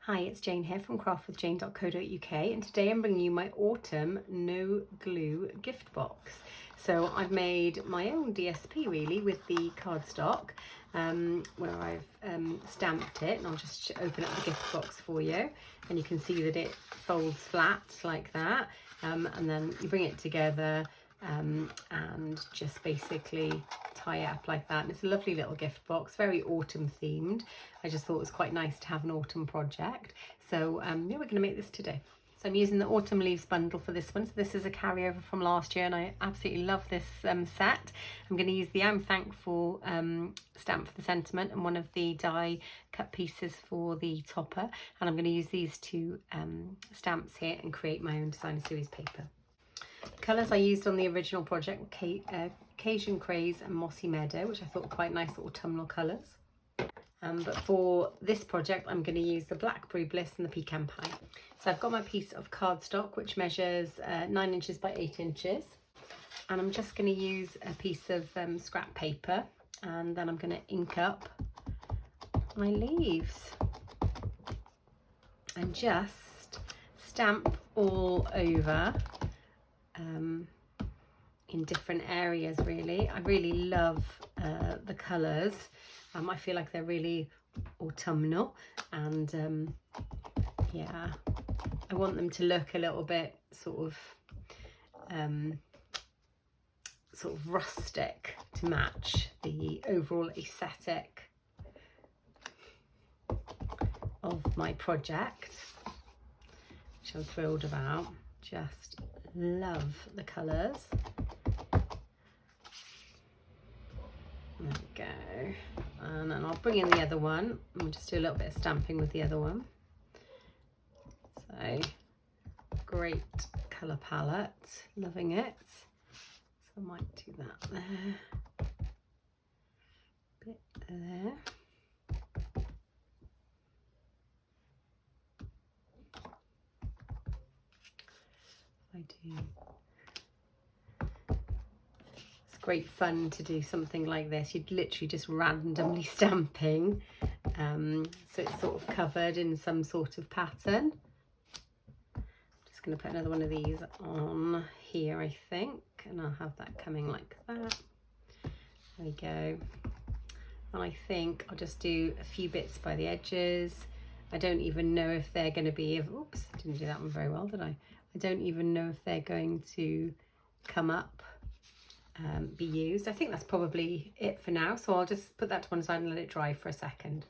Hi, it's Jane here from craftwithjane.co.uk, and today I'm bringing you my autumn no glue gift box. So I've made my own DSP really with the cardstock where I've stamped it, and I'll just open up the gift box for you, and you can see that it folds flat like that, and then you bring it together and just basically tie it up like that, and it's a lovely little gift box, very autumn themed. I just thought it was quite nice to have an autumn project, so yeah, we're going to make this today. So I'm using the autumn leaves bundle for this one. So this is a carryover from last year, and I absolutely love this set. I'm going to use the I'm Thankful stamp for the sentiment and one of the die cut pieces for the topper, and I'm going to use these two stamps here and create my own designer series paper. The colours I used on the original project were Cajun Craze and Mossy Meadow, which I thought were quite nice autumnal colours. But for this project, I'm going to use the Blackberry Bliss and the Pecan Pie. So I've got my piece of cardstock, which measures 9 inches by 8 inches. And I'm just going to use a piece of scrap paper, and then I'm going to ink up my leaves and just stamp all over in different areas really. I really love the colours. I feel like they're really autumnal, and yeah, I want them to look a little bit sort of rustic to match the overall aesthetic of my project, which I'm thrilled about. Just love the colours. There we go. And then I'll bring in the other one and we'll just do a little bit of stamping with the other one. So great colour palette, loving it. So I might do that there, bit there. I do. It's great fun to do something like this. You'd literally just randomly stamping, so it's sort of covered in some sort of pattern. I'm just going to put another one of these on here, I think, and I'll have that coming like that. There we go. And I think I'll just do a few bits by the edges. I don't even know if they're going to be, oops, I didn't do that one very well, did I? I don't even know if they're going to come up, be used. I think that's probably it for now, so I'll just put that to one side and let it dry for a second.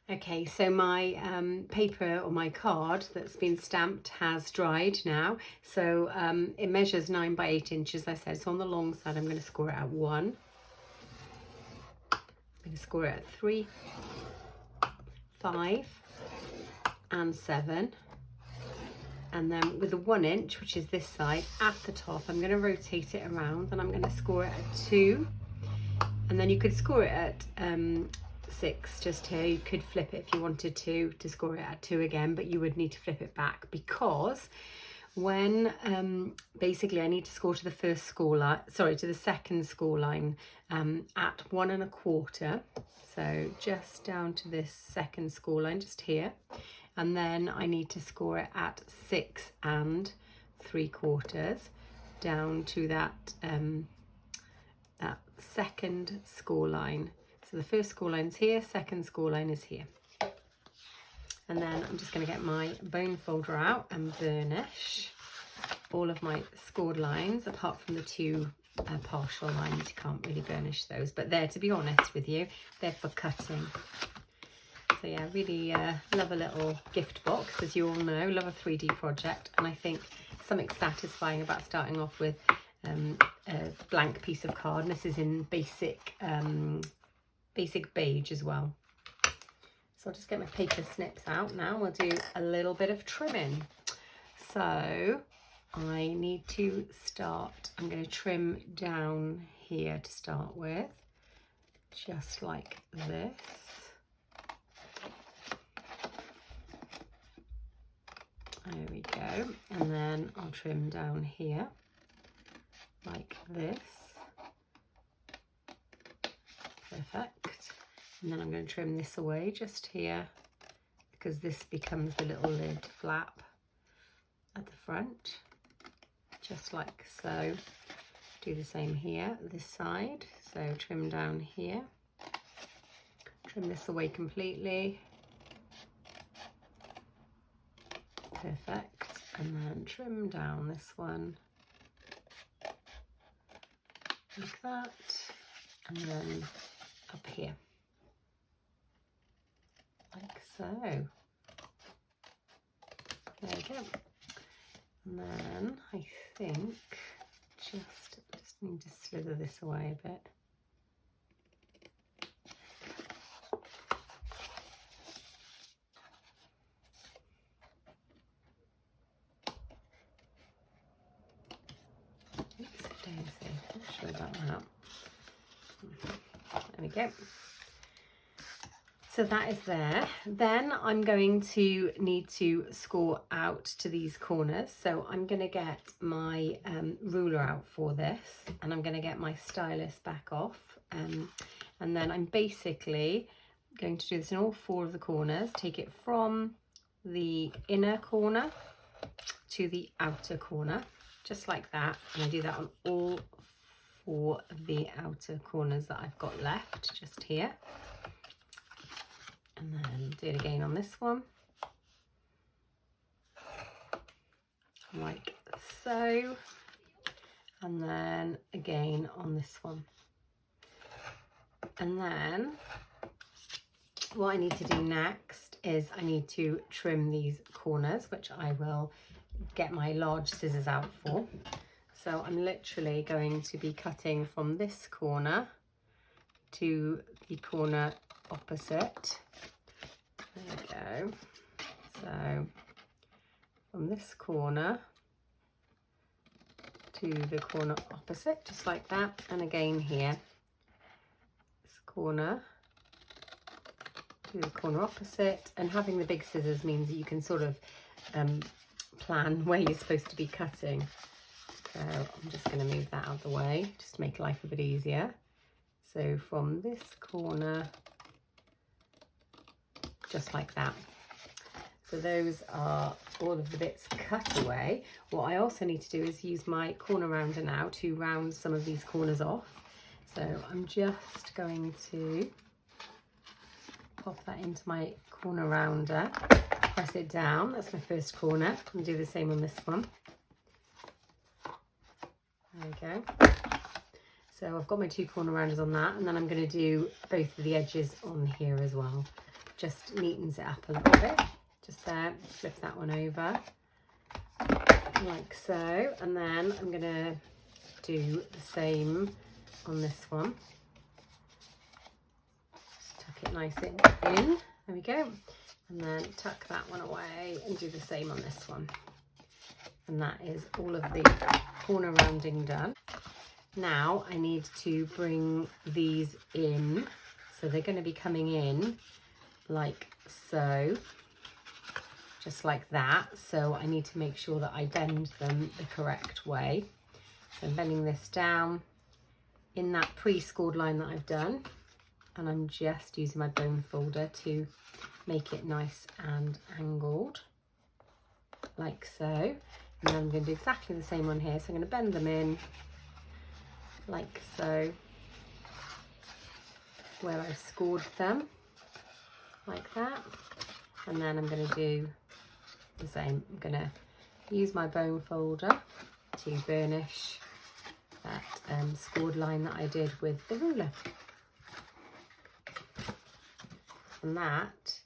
Okay, so my paper or my card that's been stamped has dried now. So it measures 9 by 8 inches, I said. So on the long side, I'm going to score it at 1. I'm going to score it at 3, 5, and 7. And then with the 1 inch, which is this side, at the top, I'm going to rotate it around and I'm going to score it at 2. And then you could score it at 6 just here. You could flip it if you wanted to score it at 2 again, but you would need to flip it back, because when basically I need to score to the first score line, sorry, to the second score line at 1 1/4. So just down to this second score line, just here. And then I need to score it at 6 3/4 down to that that second score line. So the first score line's here, second score line is here. And then I'm just going to get my bone folder out and burnish all of my scored lines, apart from the 2 partial lines. You can't really burnish those, but they're, to be honest with you, they're for cutting. So yeah, really love a little gift box, as you all know, love a 3D project, and I think something satisfying about starting off with a blank piece of card, and this is in basic beige as well. So I'll just get my paper snips out now. We'll do a little bit of trimming. So I need to start, I'm going to trim down here to start with, just like this. There we go. And then I'll trim down here like this. Perfect. And then I'm going to trim this away just here because this becomes the little lid flap at the front, just like so. Do the same here, this side. So trim down here, trim this away completely. Perfect. And then trim down this one like that, and then up here like so. There we go. And then I think just need to slither this away a bit. Not sure about that. There we go. So that is there. Then I'm going to need to score out to these corners. So I'm going to get my ruler out for this, and I'm going to get my stylus back off. And then I'm basically going to do this in all 4 of the corners. Take it from the inner corner to the outer corner, just like that. And I do that on all 4 of the outer corners that I've got left, just here. And then do it again on this one, like so, and then again on this one. And then what I need to do next is I need to trim these corners, which I will get my large scissors out for. So I'm literally going to be cutting from this corner to the corner opposite. There we go. So from this corner to the corner opposite, just like that. And again here, this corner to the corner opposite. And having the big scissors means that you can sort of plan where you're supposed to be cutting. So I'm just going to move that out of the way, just to make life a bit easier. So from this corner, just like that. So those are all of the bits cut away. What I also need to do is use my corner rounder now to round some of these corners off. So I'm just going to pop that into my corner rounder, press it down. That's my first corner. And do the same on this one. There we go. So I've got my 2 corner rounders on that, and then I'm going to do both of the edges on here as well. Just neatens it up a little bit. Just there, flip that one over like so, and then I'm going to do the same on this one. Just tuck it nice in. There we go. And then tuck that one away and do the same on this one. And that is all of the corner rounding done. Now I need to bring these in. So they're going to be coming in like so, just like that. So I need to make sure that I bend them the correct way. So I'm bending this down in that pre-scored line that I've done, and I'm just using my bone folder to make it nice and angled, like so. And then I'm going to do exactly the same on here. So I'm going to bend them in like so, where I've scored them, like that. And then I'm going to do the same. I'm going to use my bone folder to burnish that scored line that I did with the ruler. And that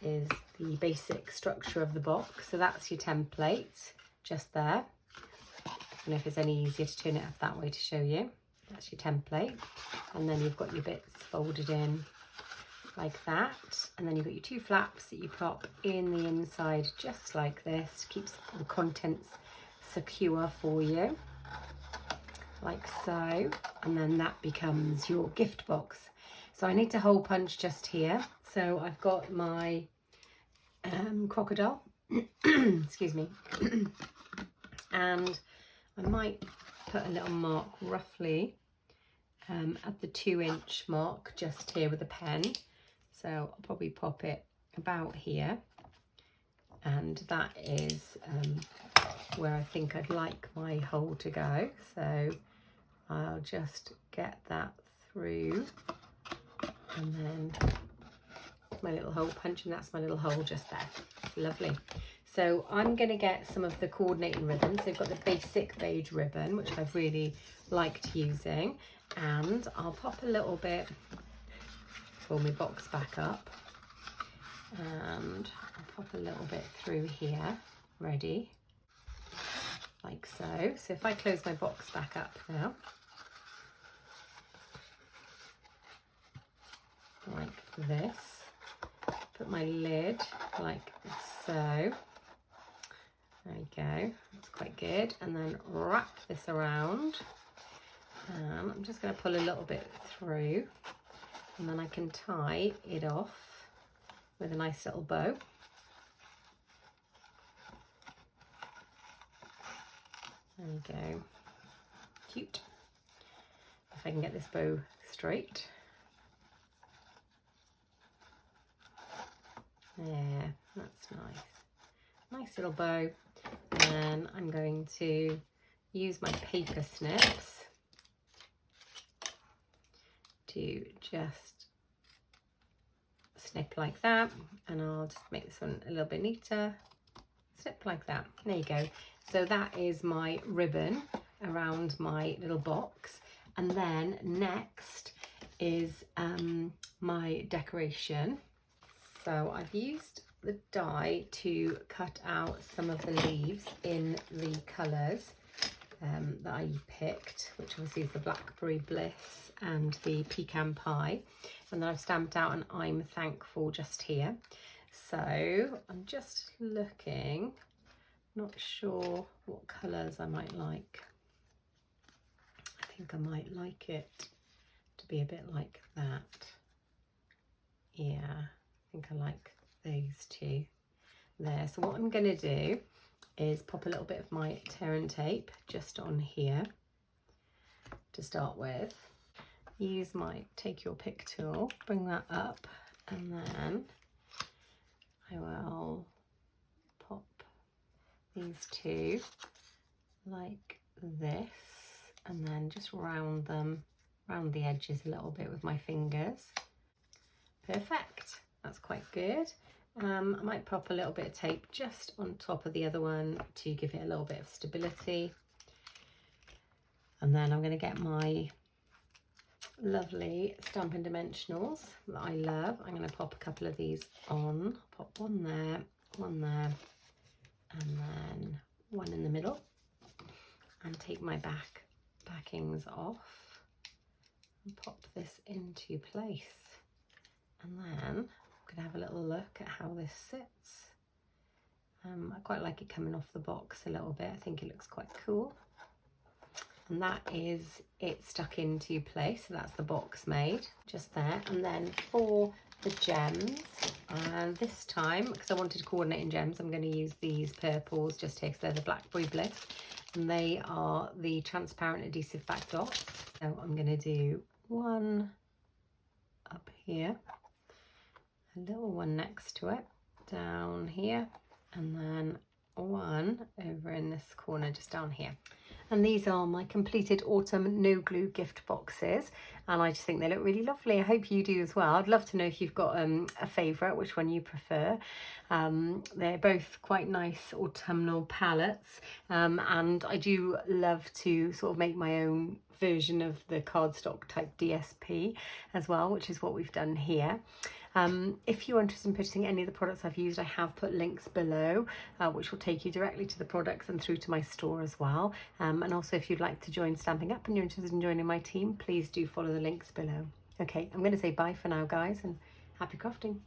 is the basic structure of the box. So that's your template just there. I don't know if it's any easier to turn it up that way to show you. That's your template. And then you've got your bits folded in like that. And then you've got your 2 flaps that you pop in the inside just like this. Keeps the contents secure for you, like so. And then that becomes your gift box. So I need to hole punch just here. So I've got my crocodile, excuse me, and I might put a little mark roughly at the 2-inch mark just here with a pen. So I'll probably pop it about here, and that is where I think I'd like my hole to go. So I'll just get that through, and then my little hole punch, and that's my little hole just there. Lovely. So I'm going to get some of the coordinating ribbon. So I've got the basic beige ribbon, which I've really liked using, and I'll pop a little bit, pull my box back up, and I'll pop a little bit through here, ready, like so. So if I close my box back up now, like this, put my lid like so. There we go, that's quite good. And then wrap this around. And I'm just going to pull a little bit through, and then I can tie it off with a nice little bow. There we go, cute. If I can get this bow straight. There, that's nice. Nice little bow. And I'm going to use my paper snips to just snip like that, and I'll just make this one a little bit neater. Snip like that. There you go. So that is my ribbon around my little box, and then next is my decoration. So I've used the die to cut out some of the leaves in the colours that I picked, which obviously is the Blackberry Bliss and the Pecan Pie, and then I've stamped out an I'm Thankful just here. So I'm just looking, not sure what colours I might like. I think I might like it to be a bit like that. Yeah, I think I like those two there. So what I'm going to do is pop a little bit of my tear and tape just on here to start with. Use my take your pick tool, bring that up, and then I will pop these two like this, and then just round them, round the edges a little bit with my fingers. Perfect, that's quite good. I might pop a little bit of tape just on top of the other one to give it a little bit of stability. And then I'm going to get my lovely Stampin' Dimensionals that I love. I'm going to pop a couple of these on. Pop one there, and then one in the middle. And take my backings off and pop this into place. And then I'm going to have a little look at how this sits. I quite like it coming off the box a little bit. I think it looks quite cool. And that is it stuck into place. So that's the box made just there. And then for the gems, and this time, because I wanted to coordinate in gems, I'm going to use these purples just here because they're the Blackberry Bliss. And they are the transparent adhesive back dots. So I'm going to do one up here, a little one next to it, down here, and then one over in this corner just down here. And these are my completed autumn no glue gift boxes, and I just think they look really lovely. I hope you do as well. I'd love to know if you've got a favourite, which one you prefer. They're both quite nice autumnal palettes, and I do love to sort of make my own version of the cardstock type DSP as well, which is what we've done here. If you're interested in purchasing any of the products I've used, I have put links below, which will take you directly to the products and through to my store as well. And also, if you'd like to join Stamping Up and you're interested in joining my team, please do follow the links below. Okay, I'm going to say bye for now, guys, and happy crafting.